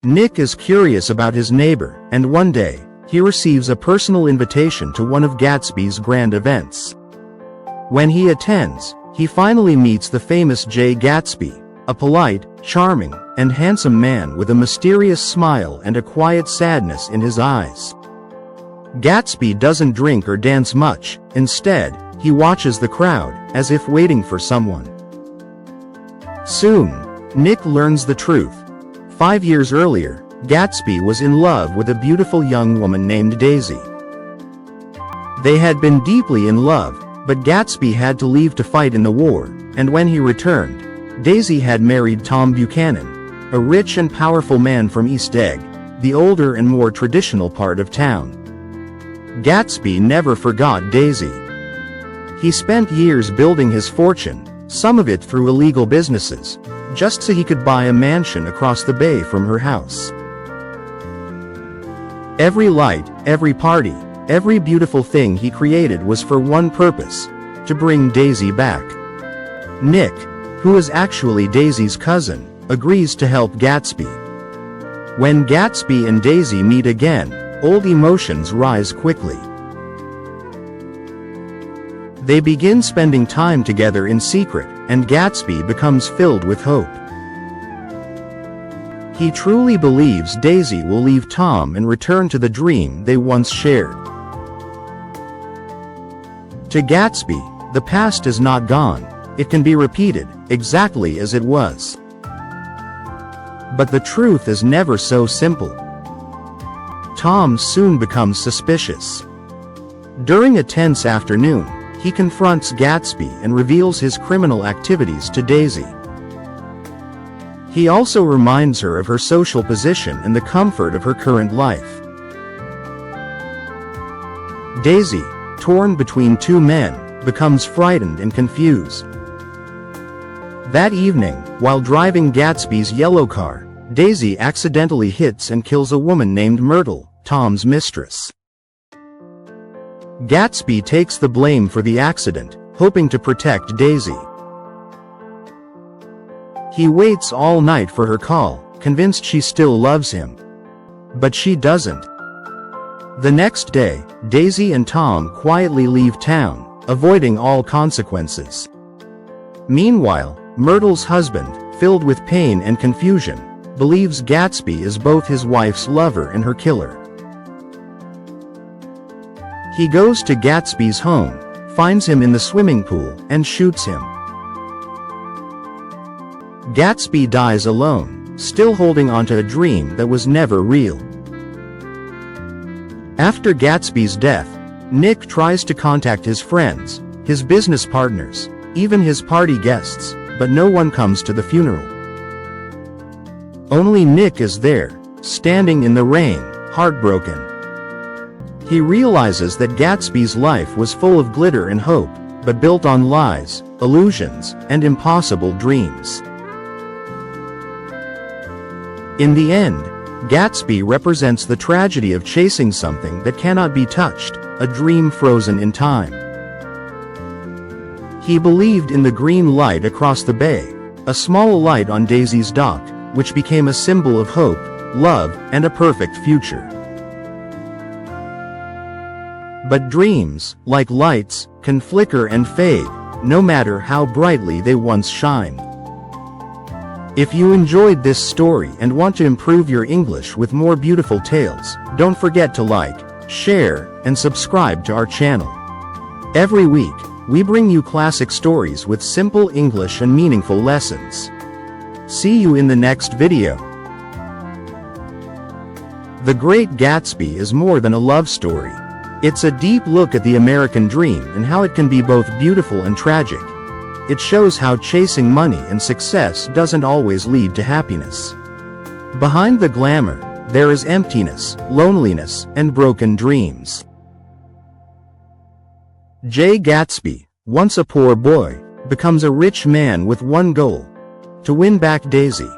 Nick is curious about his neighbor, and one day, he receives a personal invitation to one of Gatsby's grand events. When he attends, he finally meets the famous J. Gatsby, a polite, charming, and handsome man with a mysterious smile and a quiet sadness in his eyes. Gatsby doesn't drink or dance much. Instead, he watches the crowd, as if waiting for someone. Soon, Nick learns the truth. 5 years earlier, Gatsby was in love with a beautiful young woman named Daisy. They had been deeply in love, but Gatsby had to leave to fight in the war, and when he returned, Daisy had married Tom Buchanan, a rich and powerful man from East Egg, the older and more traditional part of town. Gatsby never forgot Daisy. He spent years building his fortune, some of it through illegal businesses, just so he could buy a mansion across the bay from her house. Every light, every party, every beautiful thing he created was for one purpose: to bring Daisy back. Nick, who is actually Daisy's cousin, agrees to help Gatsby. When Gatsby and Daisy meet again, old emotions rise quickly. They begin spending time together in secret, and Gatsby becomes filled with hope. He truly believes Daisy will leave Tom and return to the dream they once shared. To Gatsby, the past is not gone. It can be repeated, exactly as it was. But the truth is never so simple. Tom soon becomes suspicious. During a tense afternoon, he confronts Gatsby and reveals his criminal activities to Daisy. He also reminds her of her social position and the comfort of her current life. Daisy, torn between two men, becomes frightened and confused. That evening, while driving Gatsby's yellow car, Daisy accidentally hits and kills a woman named Myrtle, Tom's mistress. Gatsby takes the blame for the accident, hoping to protect Daisy. He waits all night for her call, convinced she still loves him. But she doesn't. The next day, Daisy and Tom quietly leave town, avoiding all consequences. Meanwhile, Myrtle's husband, filled with pain and confusion, believes Gatsby is both his wife's lover and her killer. He goes to Gatsby's home, finds him in the swimming pool, and shoots him. Gatsby dies alone, still holding onto a dream that was never real. After Gatsby's death, Nick tries to contact his friends, his business partners, even his party guests, but no one comes to the funeral. Only Nick is there, standing in the rain, heartbroken. He realizes that Gatsby's life was full of glitter and hope, but built on lies, illusions, and impossible dreams. In the end, Gatsby represents the tragedy of chasing something that cannot be touched, a dream frozen in time. He believed in the green light across the bay, a small light on Daisy's dock, which became a symbol of hope, love, and a perfect future. But dreams, like lights, can flicker and fade, no matter how brightly they once shined. If you enjoyed this story and want to improve your English with more beautiful tales, don't forget to like, share, and subscribe to our channel. Every week, we bring you classic stories with simple English and meaningful lessons. See you in the next video. The Great Gatsby is more than a love story. It's a deep look at the American dream and how it can be both beautiful and tragic. It shows how chasing money and success doesn't always lead to happiness. Behind the glamour, there is emptiness, loneliness, and broken dreams. J. Gatsby, once a poor boy, becomes a rich man with one goal: to win back Daisy.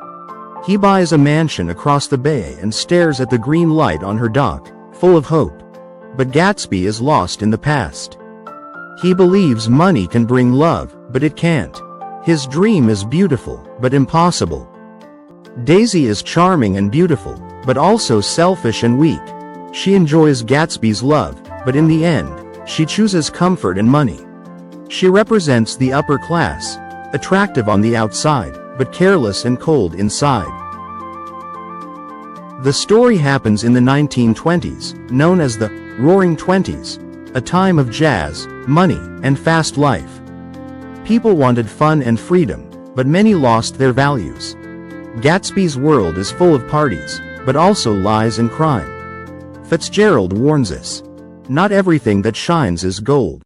He buys a mansion across the bay and stares at the green light on her dock, full of hope. But Gatsby is lost in the past. He believes money can bring love, but it can't. His dream is beautiful, but impossible. Daisy is charming and beautiful, but also selfish and weak. She enjoys Gatsby's love, but in the end, she chooses comfort and money. She represents the upper class, attractive on the outside, but careless and cold inside. The story happens in the 1920s, known as the Roaring Twenties, a time of jazz, money, and fast life. People wanted fun and freedom, but many lost their values. Gatsby's world is full of parties, but also lies and crime. Fitzgerald warns us. Not everything that shines is gold.